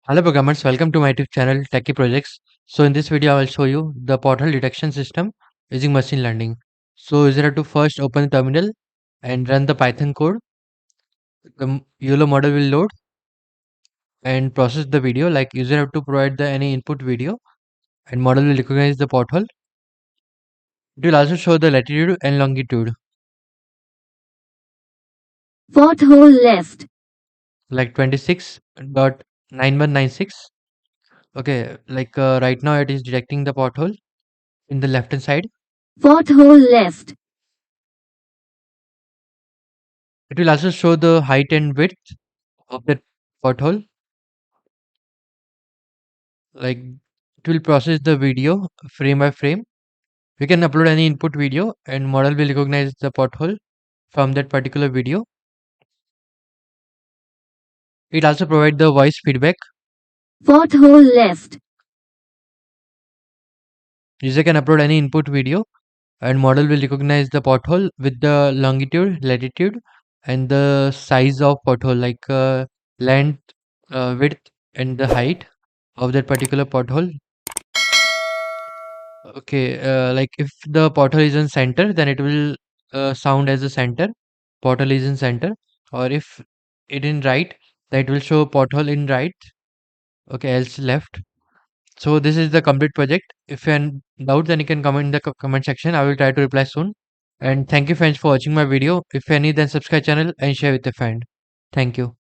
Hello programmers, welcome to my YouTube channel Techie Projects. So in this video I will show you the pothole detection system using machine learning. So user have to first open the terminal and run the Python code. The YOLO model will load and process the video. Like user have to provide the any input video and model will recognize the pothole. It will also show the latitude and longitude. Pothole left. Like 26.9196. Okay, like right now it is detecting the pothole in the left hand side. Pothole left. It will also show the height and width of the pothole. Like it will process the video frame by frame. We can upload any input video and model will recognize the pothole from that particular video. It also provides the voice feedback. Pothole left. User can upload any input video and model will recognize the pothole with the longitude, latitude and the size of pothole, like length, width and the height of that particular pothole. Okay, like if the pothole is in center, then it will sound as a center. Pothole is in center, or if it in right, that will show pothole in right. Okay, else left. So this is the complete project. If you have doubt, then you can comment in the comment section. I will try to reply soon. And thank you friends for watching my video. If you need, then subscribe channel and share with a friend. Thank you.